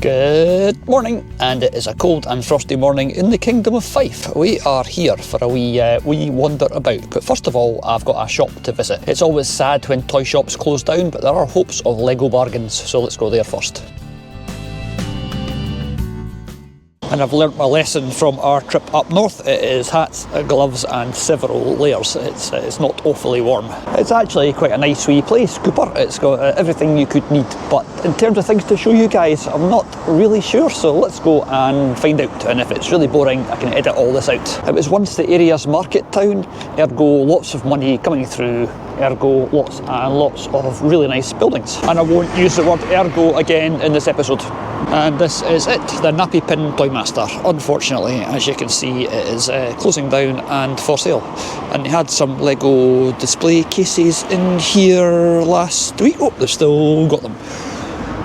Good morning, and it is a cold and frosty morning in the Kingdom of Fife. We are here for a wee wander about, but first of all I've got a shop to visit. It's always sad when toy shops close down, but there are hopes of Lego bargains, so let's go there first. And I've learnt my lesson from our trip up north. It is hats, gloves and several layers. It's not awfully warm. It's actually quite a nice wee place, Cupar. It's got everything you could need, but in terms of things to show you guys, I'm not really sure, so let's go and find out. And if it's really boring, I can edit all this out. It was once the area's market town, ergo lots of money coming through, ergo lots and lots of really nice buildings. And I won't use the word ergo again in this episode. And this is it, the Nappy Pin Toymaster. Unfortunately, as you can see, it is closing down and for sale. And they had some Lego display cases in here last week. Oh, they've still got them.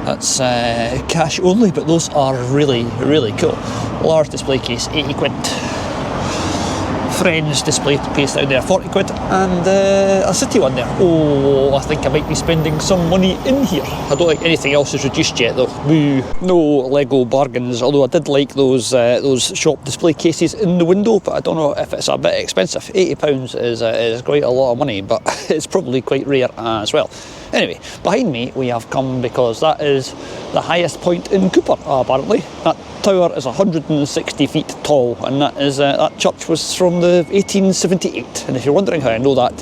That's cash only, but those are really, really cool. Large display case, 80 quid. Friends display case down there, 40 quid, and a city one there. Oh, I think I might be spending some money in here. I don't think anything else is reduced yet though. Boo. No Lego bargains, although I did like those shop display cases in the window, but I don't know if it's a bit expensive. £80 is quite a lot of money, but it's probably quite rare as well. Anyway, behind me we have come because that is the highest point in Cupar, apparently. That tower is 160 feet tall, and that church was from the 1878. And if you're wondering how I know that,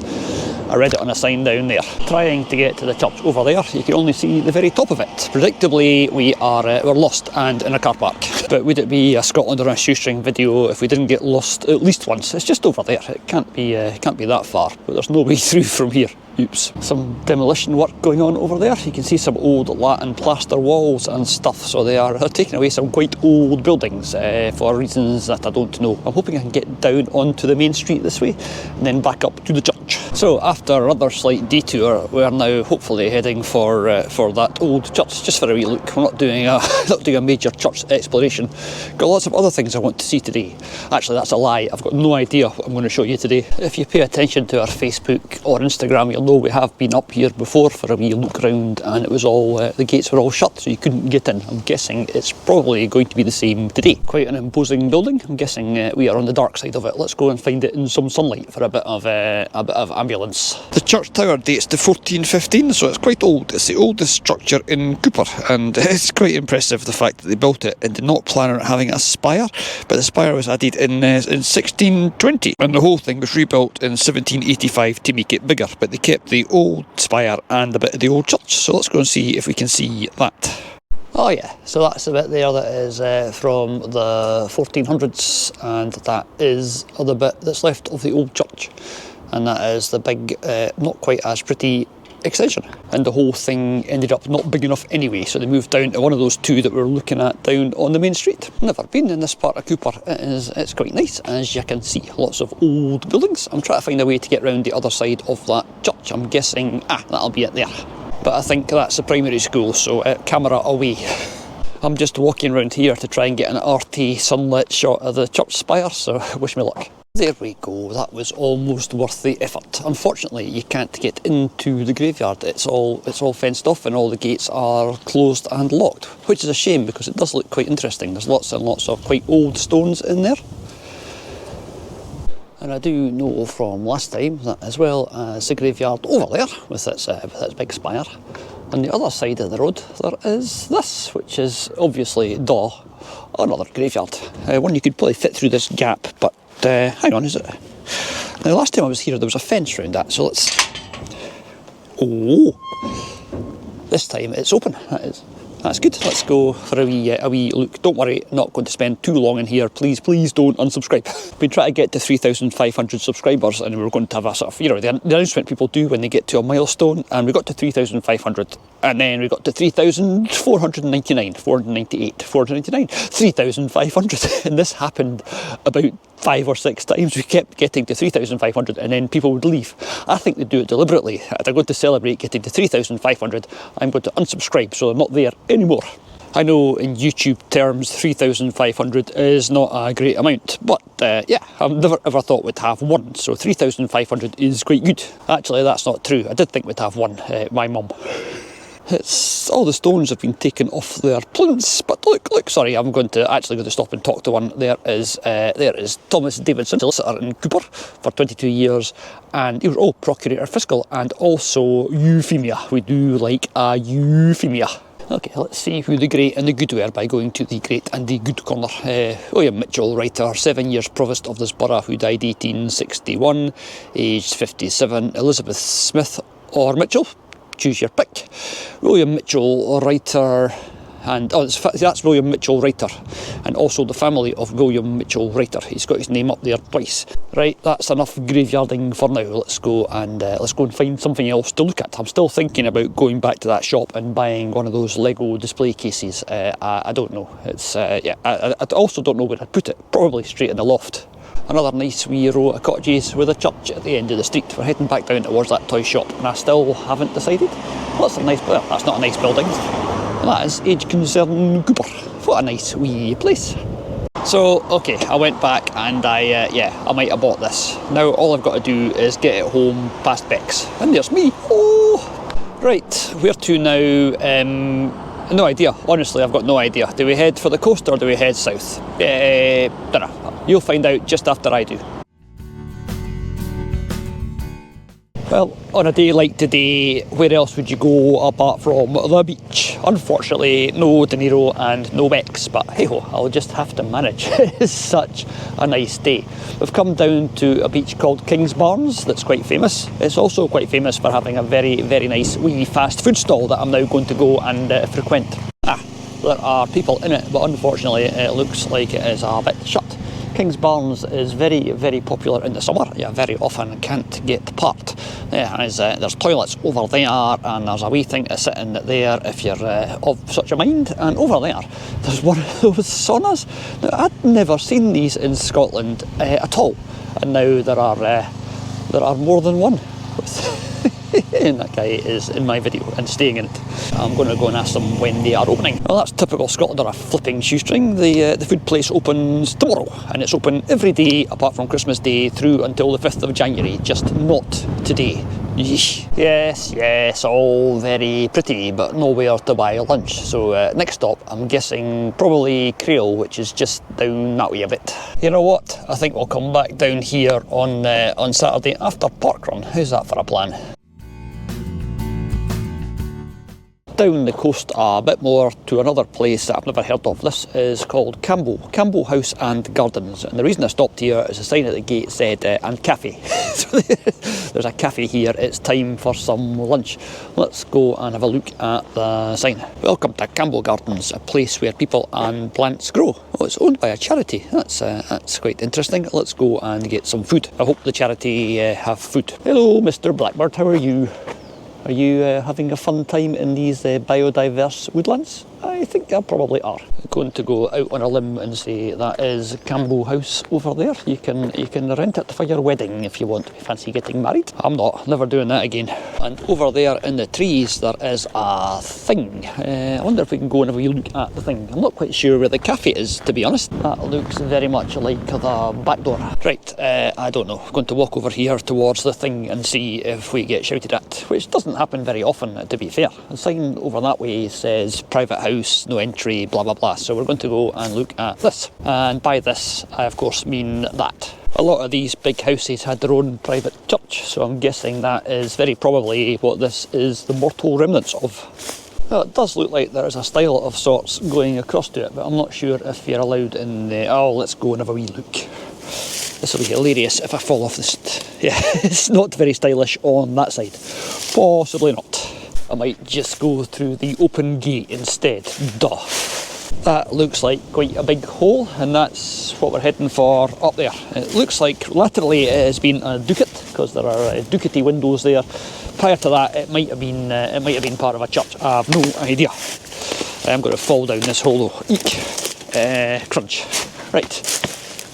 I read it on a sign down there. Trying to get to the church over there, you can only see the very top of it. Predictably, we're lost and in a car park. But would it be a Scotland on a shoestring video if we didn't get lost at least once? It's just over there. It can't be that far, but there's no way through from here. Oops. Some demolition work going on over there. You can see some old Latin plaster walls and stuff, so they're taking away some quite old buildings for reasons that I don't know. I'm hoping I can get down onto the main street this way and then back up to the church. So after another slight detour, we're now hopefully heading for that old church, just for a wee look. We're not doing a major church exploration. Got lots of other things I want to see today. Actually, that's a lie. I've got no idea what I'm going to show you today. If you pay attention to our Facebook or Instagram, you'll know we have been up here before for a wee look round, and it was all the gates were all shut, so you couldn't get in. I'm guessing it's probably going to be the same today. Quite an imposing building. I'm guessing we are on the dark side of it. Let's go and find it in some sunlight for a bit of ambulance. The church tower dates to 1415, so it's quite old. It's the oldest structure in Cupar, and it's quite impressive the fact that they built it and did not plan on having a spire, but the spire was added in 1620, and the whole thing was rebuilt in 1785 to make it bigger, but they kept the old spire and a bit of the old church, so let's go and see if we can see that. Oh yeah, so that's the bit there that is from the 1400s, and that is the bit that's left of the old church, and that is the big, not quite as pretty extension. And the whole thing ended up not big enough anyway, so they moved down to one of those two that we were looking at down on the main street. Never been in this part of Cupar. It's quite nice, as you can see. Lots of old buildings. I'm trying to find a way to get round the other side of that church. I'm guessing, that'll be it there. But I think that's the primary school, so camera away. I'm just walking around here to try and get an RT sunlit shot of the church spire, so wish me luck. There we go, that was almost worth the effort. Unfortunately, you can't get into the graveyard. It's all fenced off and all the gates are closed and locked, which is a shame because it does look quite interesting. There's lots and lots of quite old stones in there. And I do know from last time that as well as the graveyard over there with its big spire, on the other side of the road there is this, which is obviously another graveyard. One you could probably fit through this gap, but hang on, is it? Now, last time I was here there was a fence around that, so let's... Oh! This time it's open, that's good. Let's go for a wee look. Don't worry, not going to spend too long in here. Please don't unsubscribe. Been trying to get to 3,500 subscribers, and we were going to have a sort of, the announcement people do when they get to a milestone, and we got to 3,500, and then we got to 3,499, 498, 499, 3,500, and this happened about 5 or 6 times. We kept getting to 3,500 and then people would leave. I think they do it deliberately. They're going to celebrate getting to 3,500. I'm going to unsubscribe, so I'm not there anymore. I know in YouTube terms 3,500 is not a great amount, but yeah, I've never ever thought we'd have one, so 3,500 is quite good. Actually, that's not true. I did think we'd have one, my mum. It's all the stones have been taken off their plinths. But look, sorry, I'm actually going to stop and talk to one. There is Thomas Davidson, solicitor in Cupar for 22 years, and he was Procurator Fiscal and also Euphemia. We do like a Euphemia. Okay, let's see who the great and the good were by going to the great and the good corner. William Mitchell, writer, 7 years provost of this borough, who died 1861, aged 57. Elizabeth Smith or Mitchell, choose your pick. William Mitchell, writer, and that's William Mitchell, writer, and also the family of William Mitchell, writer. He's got his name up there twice. Right, that's enough graveyarding for now. Let's go and find something else to look at. I'm still thinking about going back to that shop and buying one of those Lego display cases. I don't know. It's I also don't know where I'd put it. Probably straight in the loft. Another nice wee row of cottages with a church at the end of the street. We're heading back down towards that toy shop, and I still haven't decided. Well, that's not a nice building. And that is Age Concern Cupar. What a nice wee place. So, okay, I went back and I might have bought this. Now all I've got to do is get it home past Beck's. And there's me. Oh! Right, where to now? No idea. Honestly, I've got no idea. Do we head for the coast or do we head south? Dunno. You'll find out just after I do. Well, on a day like today, where else would you go apart from the beach? Unfortunately, no De Niro and no Bex, but hey ho, I'll just have to manage. It's such a nice day. We've come down to a beach called Kingsbarns that's quite famous. It's also quite famous for having a very, very nice wee fast food stall that I'm now going to go and frequent. There are people in it, but unfortunately it looks like it is a bit shut. Kingsbarns is very, very popular in the summer. You very often can't get parked. There's toilets over there, and there's a wee thing to sit in there if you're of such a mind. And over there's one of those saunas. Now, I'd never seen these in Scotland at all, and now there are more than one. And that guy is in my video and staying in it. I'm going to go and ask them when they are opening. Well, that's typical Scotland on a flipping shoestring. The food place opens tomorrow, and it's open every day apart from Christmas Day through until the 5th of January, just not today. Yeesh. Yes, all very pretty, but nowhere to buy lunch. So next stop, I'm guessing probably Crail, which is just down that way a bit. You know what? I think we'll come back down here on Saturday after parkrun. How's that for a plan? Down the coast a bit more to another place that I've never heard of. This is called Cambo House and Gardens, and the reason I stopped here is a sign at the gate said and cafe. So there's a cafe here. It's time for some lunch. Let's go and have a look at the sign. Welcome to Campbell Gardens, a place where people and plants grow. Oh, it's owned by a charity. That's quite interesting. Let's go and get some food. I hope the charity have food. Hello, Mr. Blackbird, how are you? Are you having a fun time in these biodiverse woodlands? I think I probably are. I'm going to go out on a limb and say that is Cambo House over there. You can rent it for your wedding if you want. Fancy getting married? I'm not. Never doing that again. And over there in the trees there is a thing. I wonder if we can go and have a look at the thing. I'm not quite sure where the cafe is, to be honest. That looks very much like the back door. Right, I don't know. I'm going to walk over here towards the thing and see if we get shouted at, which doesn't happen very often, to be fair. The sign over that way says private house, no entry, blah blah blah. So we're going to go and look at this. And by this, I of course mean that. A lot of these big houses had their own private church, so I'm guessing that is very probably what this is the mortal remnants of. Well, it does look like there is a stile of sorts going across to it, but I'm not sure if you're allowed in the... Oh, let's go and have a wee look. This will be hilarious if I fall off this. Yeah, it's not very stylish on that side. Possibly not. I might just go through the open gate instead. Duh. That looks like quite a big hole, and that's what we're heading for up there. It looks like laterally it has been a ducat, because there are ducatty windows there. Prior to that, it might have been part of a church. I have no idea. I'm going to fall down this hole though. Eek. Crunch. Right.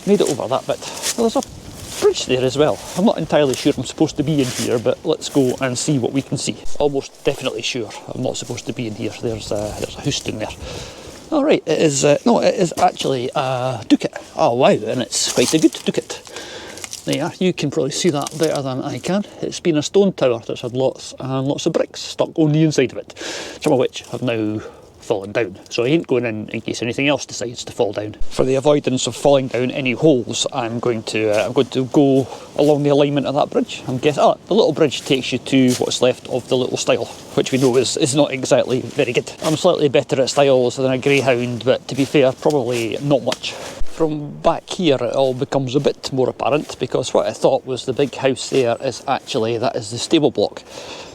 Made it over that bit. Well, there's a bridge there as well. I'm not entirely sure I'm supposed to be in here, but let's go and see what we can see. Almost definitely sure I'm not supposed to be in here. There's a house down there. All right, it is. No, it is actually a ducat. Oh wow, and it's quite a good ducat. there, you can probably see that better than I can. It's been a stone tower that's had lots and lots of bricks stuck on the inside of it, some of which have now fallen down. So I ain't going in case anything else decides to fall down. For the avoidance of falling down any holes, I'm going to go along the alignment of that bridge. I'm guessing the little bridge takes you to what's left of the little stile, which we know is not exactly very good. I'm slightly better at stiles than a Greyhound, but to be fair, probably not much. From back here it all becomes a bit more apparent, because what I thought was the big house there is actually, that is the stable block.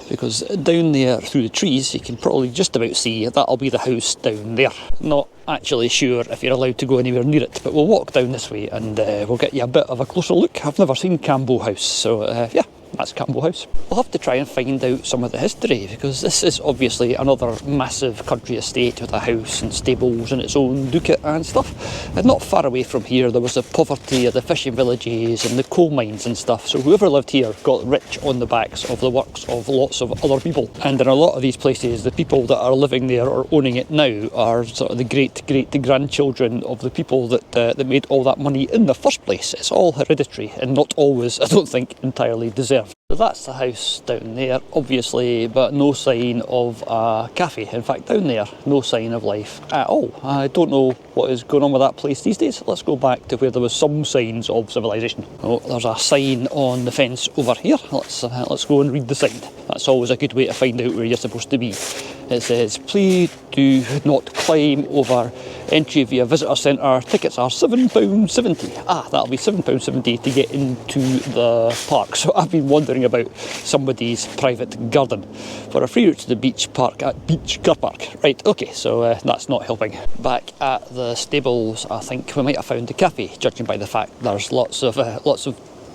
Because down there through the trees you can probably just about see that'll be the house down there. Not actually sure if you're allowed to go anywhere near it, but we'll walk down this way and we'll get you a bit of a closer look. I've never seen Cambo House, so yeah, that's Cambo House. We'll have to try and find out some of the history, because this is obviously another massive country estate with a house and stables and its own ducat and stuff. And not far away from here there was the poverty of the fishing villages and the coal mines and stuff, so whoever lived here got rich on the backs of the works of lots of other people. And in a lot of these places, the people that are living there or owning it now are sort of the great-great-grandchildren of the people that made all that money in the first place. It's all hereditary and not always, I don't think, entirely deserved. So that's the house down there, obviously, but no sign of a cafe. In fact, down there, no sign of life at all. I don't know what is going on with that place these days. Let's go back to where there was some signs of civilization. Oh, there's a sign on the fence over here. Let's go and read the sign. That's always a good way to find out where you're supposed to be. It says, please do not climb over entry via visitor centre. Tickets are £7.70. That'll be £7.70 to get into the park. So I've been wondering about somebody's private garden for a free route to the beach park at Beach Car Park. Right, okay, so that's not helping. Back at the stables, I think we might have found a cafe, judging by the fact there's lots of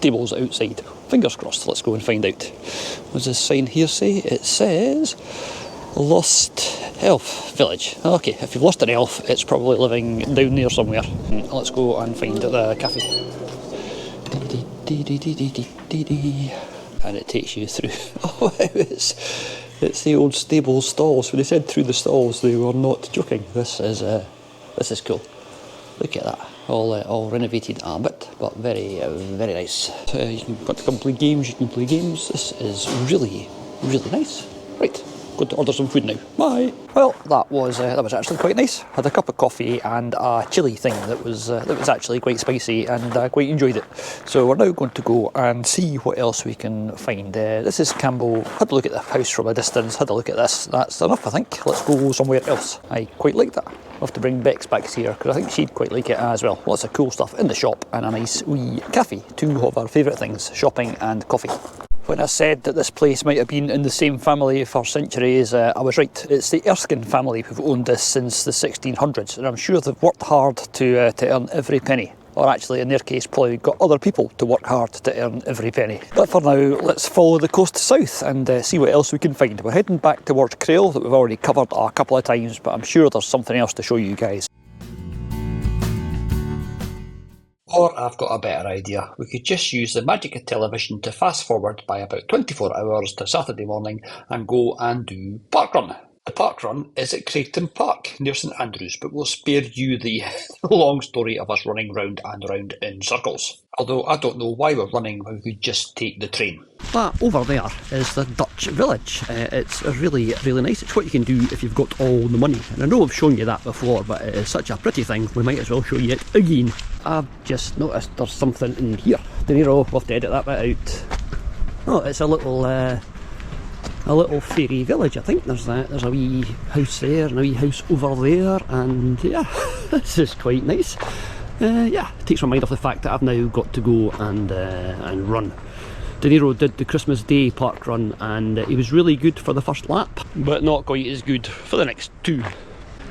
tables outside. Fingers crossed, let's go and find out. What does this sign here say? It says Lost Elf Village. Okay, if you've lost an elf, it's probably living down there somewhere. Let's go and find the cafe. And it takes you through. Oh, it's the old stable stalls. When they said through the stalls, they were not joking. This is cool. Look at that. All renovated a bit, but very, very nice. You can play games. You can play games. This is really, really nice. Right. Going to order some food now. Bye. Well, that was actually quite nice. Had a cup of coffee and a chilli thing that was actually quite spicy, and I quite enjoyed it. So we're now going to go and see what else we can find. This is Cambo. Had a look at the house from a distance. Had a look at this. That's enough, I think. Let's go somewhere else. I quite like that. I'll have to bring Bex back here because I think she'd quite like it as well. Lots of cool stuff in the shop and a nice wee cafe. Two of our favourite things, shopping and coffee. When I said that this place might have been in the same family for centuries, I was right. It's the Erskine family who've owned this since the 1600s, and I'm sure they've worked hard to earn every penny. Or actually, in their case, probably got other people to work hard to earn every penny. But for now, let's follow the coast south and see what else we can find. We're heading back towards Crail, that we've already covered a couple of times, but I'm sure there's something else to show you guys. Or I've got a better idea. We could just use the magic of television to fast forward by about 24 hours to Saturday morning and go and do parkrun. The parkrun is at Creighton Park near St Andrews, but we'll spare you the long story of us running round and round in circles. Although I don't know why we're running when we could just take the train. That over there is the Dutch village. It's really, really nice. It's what you can do if you've got all the money. And I know I've shown you that before, but it is such a pretty thing, we might as well show you it again. I've just noticed there's something in here. De Niro, we'll have to edit that bit out. Oh, it's a little fairy village, I think. There's a wee house there and a wee house over there, and yeah, this is quite nice. Yeah, it takes my mind off the fact that I've now got to go and run. De Niro did the Christmas Day park run, and he was really good for the first lap, but not quite as good for the next two.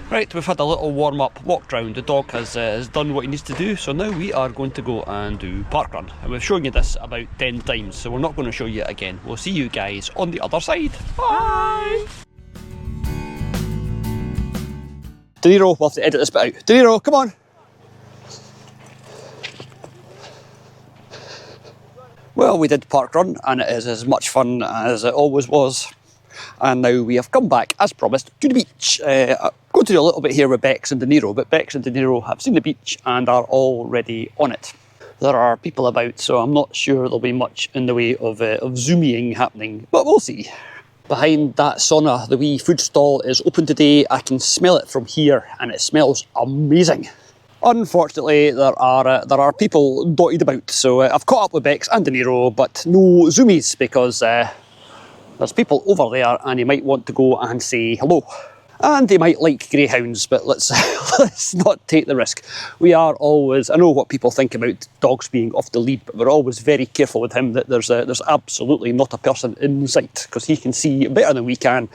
Right, we've had a little warm-up walk round. The dog has done what he needs to do, so now we are going to go and do parkrun. And we've shown you this about 10 times, so we're not going to show you it again. We'll see you guys on the other side. Bye! De Niro, we'll have to edit this bit out. De Niro, come on! Well, we did parkrun, and it is as much fun as it always was. And now we have come back, as promised, to the beach. I'm going to do a little bit here with Bex and De Niro, but Bex and De Niro have seen the beach and are already on it. there are people about, so I'm not sure there'll be much in the way of zooming happening, but we'll see. Behind that sauna, the wee food stall is open today. I can smell it from here and it smells amazing. Unfortunately, there are people dotted about, so I've caught up with Bex and De Niro, but no zoomies because there's people over there and you might want to go and say hello. And they might like greyhounds, but let's not take the risk. We are always, I know what people think about dogs being off the lead, but we're always very careful with him that there's absolutely not a person in sight, because he can see better than we can,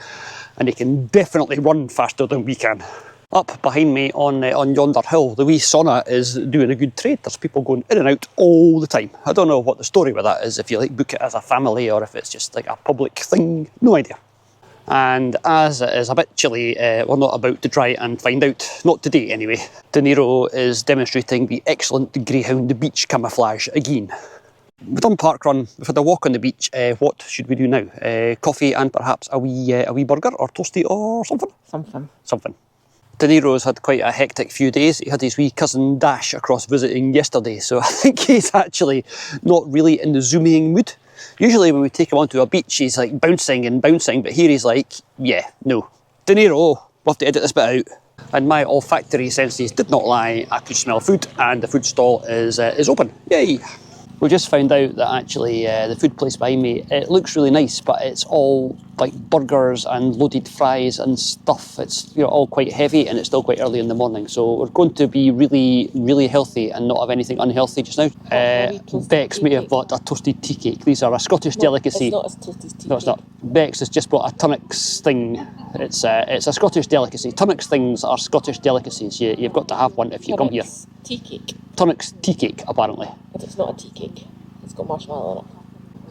and he can definitely run faster than we can. Up behind me on yonder hill, the wee sauna is doing a good trade. There's people going in and out all the time. I don't know what the story with that is, if you like book it as a family or if it's just like a public thing, no idea. And as it is a bit chilly, we're not about to try and find out, not today anyway. De Niro is demonstrating the excellent Greyhound Beach camouflage again. We've done park run, we've had a walk on the beach. What should we do now? Coffee and perhaps a wee burger or toasty or something? Something. De Niro's had quite a hectic few days. He had his wee cousin Dash across visiting yesterday, so I think he's actually not really in the zooming mood. Usually when we take him onto a beach, he's like bouncing and bouncing, but here he's like, yeah, no. De Niro, we'll have to edit this bit out. And my olfactory senses did not lie. I could smell food and the food stall is open. Yay! We just found out that actually the food place behind me, it looks really nice, but it's all like burgers and loaded fries and stuff. It's all quite heavy and it's still quite early in the morning. So we're going to be really, really healthy and not have anything unhealthy just now. Bex may have bought a toasted tea cake. These are a Scottish delicacy. It's not a toasted tea No, it's not. Bex has just bought a Tunnocks thing. It's a Scottish delicacy. Tunnocks things are Scottish delicacies. You've got to have one if you come here. Tea cake. Tunnocks tea cake, apparently. But it's not a tea cake. It's got marshmallow in it.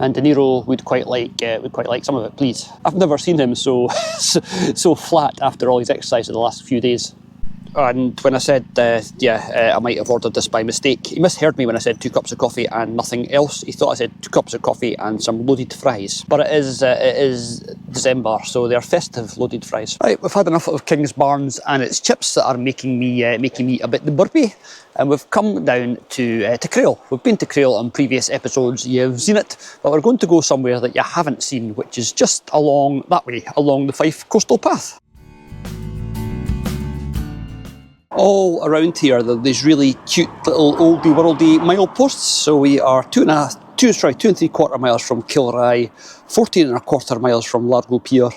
And De Niro would quite like some of it, please. I've never seen him so flat after all his exercise in the last few days. And when I said, I might have ordered this by mistake, he misheard me when I said 2 cups of coffee and nothing else. He thought I said 2 cups of coffee and some loaded fries. But it is December, so they're festive loaded fries. Right, we've had enough of Kingsbarns and its chips that are making me a bit burpy. And we've come down to Crail. We've been to Crail on previous episodes, you've seen it, but we're going to go somewhere that you haven't seen, which is just along that way, along the Fife coastal path. All around here, there are these really cute little oldie worldy mileposts. So we are 2 3/4 miles from Kilrye, 14 1/4 miles from Largo Pier,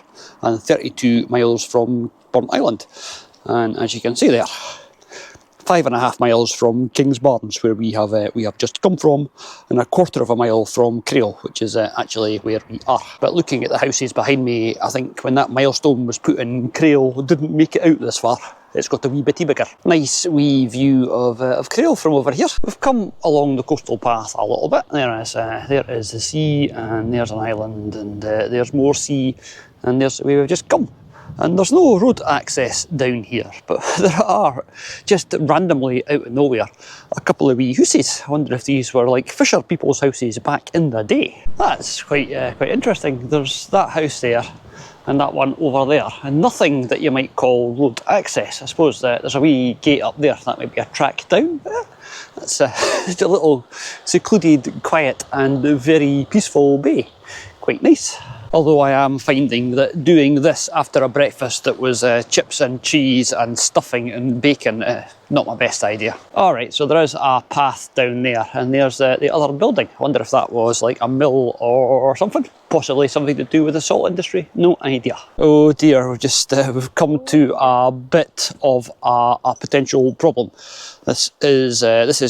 and 32 miles from Burnt Island. And as you can see there, 5.5 miles from Kingsbarns, where we have just come from, and 1/4 mile from Crail, which is actually where we are. But looking at the houses behind me, I think when that milestone was put in, Crail didn't make it out this far. It's got a wee bitty bigger. Nice wee view of Crail from over here. We've come along the coastal path a little bit. There is the sea, and there's an island, and there's more sea, and there's where we've just come. And there's no road access down here, but there are, just randomly out of nowhere, a couple of wee houses. I wonder if these were like fisher people's houses back in the day. That's quite interesting. There's that house there, and that one over there, and nothing that you might call road access. I suppose there's a wee gate up there, that might be a track down. That's just a little secluded, quiet and very peaceful bay. Quite nice. Although I am finding that doing this after a breakfast that was chips and cheese and stuffing and bacon, not my best idea. Alright, so there is a path down there, and there's the other building. I wonder if that was like a mill or something. Possibly something to do with the salt industry. No idea. Oh dear, we've come to a bit of a potential problem. This is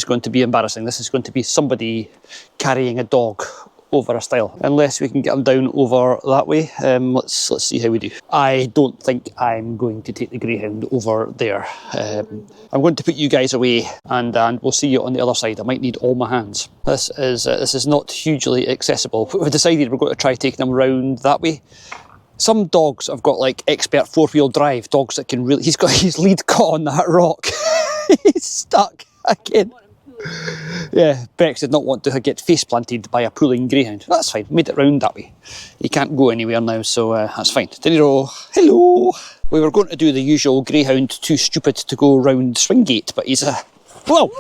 going to be embarrassing. This is going to be somebody carrying a dog over a stile, unless we can get them down over that way. Let's see how we do. I don't think I'm going to take the Greyhound over there. I'm going to put you guys away, and we'll see you on the other side. I might need all my hands. This is not hugely accessible, but we've decided we're going to try taking them round that way. Some dogs have got like expert 4-wheel drive dogs that can really. He's got his lead caught on that rock. He's stuck again. Yeah, Bex did not want to get face planted by a pulling greyhound. That's fine, made it round that way. He can't go anywhere now, so that's fine. De Niro, hello! We were going to do the usual greyhound too stupid to go round Swingate, but he's whoa!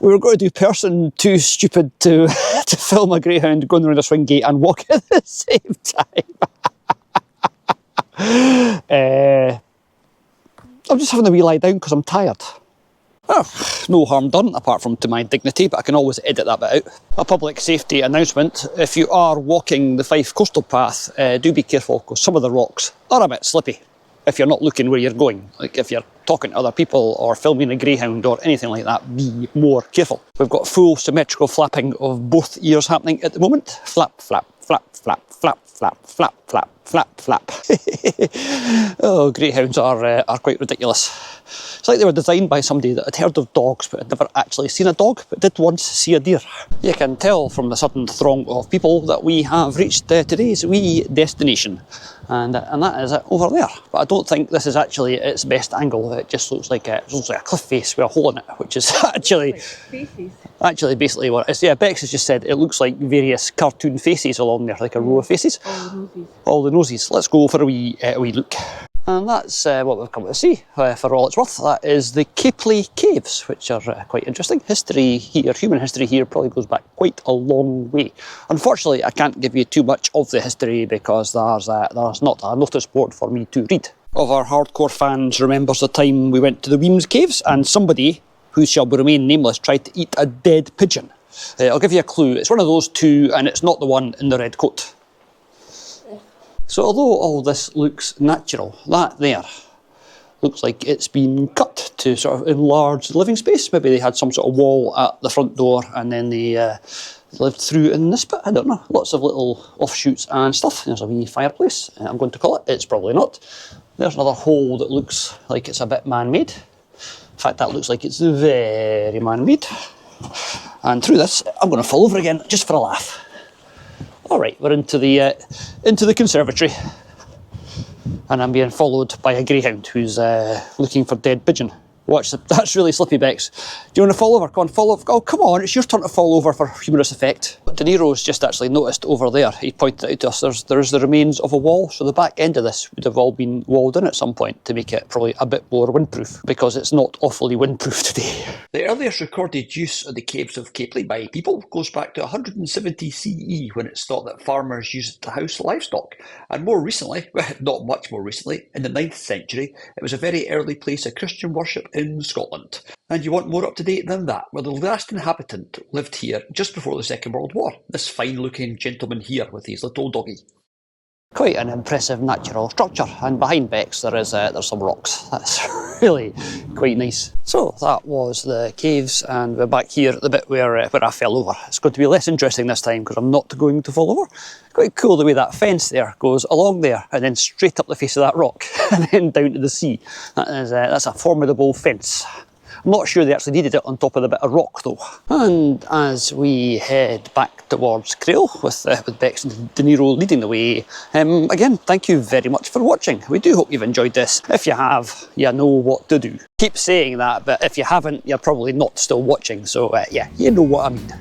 We were going to do person too stupid to to film a greyhound going around a swing gate and walk at the same time. I'm just having a wee lie down because I'm tired. Oh, no harm done, apart from to my dignity, but I can always edit that bit out. A public safety announcement: if you are walking the Fife coastal path, do be careful because some of the rocks are a bit slippy. If you're not looking where you're going, like if you're talking to other people or filming a greyhound or anything like that, be more careful. We've got full symmetrical flapping of both ears happening at the moment. Flap, flap, flap, flap, flap, flap, flap, flap, flap, flap. Oh, greyhounds are quite ridiculous. It's like they were designed by somebody that had heard of dogs but had never actually seen a dog, but did once see a deer. You can tell from the sudden throng of people that we have reached today's wee destination, and that is it over there. But I don't think this is actually its best angle. It just looks like a cliff face with a hole in it, which is actually basically what it is. Yeah, Bex has just said it looks like various cartoon faces along there, like a row of faces. All the noses. Let's go for a wee look. And that's what we've come to see, for all it's worth. That is the Capeley Caves, which are quite interesting. History here, human history here, probably goes back quite a long way. Unfortunately, I can't give you too much of the history because there's not a notice board for me to read. Of our hardcore fans remembers the time we went to the Weems Caves and somebody, who shall remain nameless, tried to eat a dead pigeon. I'll give you a clue. It's one of those two, and it's not the one in the red coat. So although all this looks natural, that there looks like it's been cut to sort of enlarge the living space. Maybe they had some sort of wall at the front door and then they lived through in this bit. I don't know. Lots of little offshoots and stuff. There's a wee fireplace, I'm going to call it. It's probably not. There's another hole that looks like it's a bit man-made. In fact, that looks like it's very man-made. And through this, I'm going to fall over again just for a laugh. All right, we're into the conservatory, and I'm being followed by a greyhound who's looking for dead pigeon. Watch, that's really slippy, Bex. Do you want to fall over? Come on, fall over. Oh, come on, it's your turn to fall over for humorous effect. De Niro's just actually noticed over there, he pointed out to us, there's the remains of a wall, so the back end of this would have all been walled in at some point to make it probably a bit more windproof, because it's not awfully windproof today. The earliest recorded use of the caves of Capeley by people goes back to 170 CE, when it's thought that farmers used it to house livestock. And more recently, well, not much more recently, in the 9th century, it was a very early place of Christian worship in Scotland. And you want more up to date than that? Well, the last inhabitant lived here just before the Second World War. This fine looking gentleman here with his little doggy. Quite an impressive natural structure, and behind Bex there's some rocks. That's really quite nice. So that was the caves, and we're back here at the bit where I fell over. It's going to be less interesting this time because I'm not going to fall over. Quite cool the way that fence there goes along there and then straight up the face of that rock and then down to the sea. That's a formidable fence. I'm not sure they actually needed it on top of the bit of rock though. And as we head back towards Crail with Bex and De Niro leading the way, again, thank you very much for watching. We do hope you've enjoyed this. If you have, you know what to do. Keep saying that, but if you haven't, you're probably not still watching, so yeah, you know what I mean.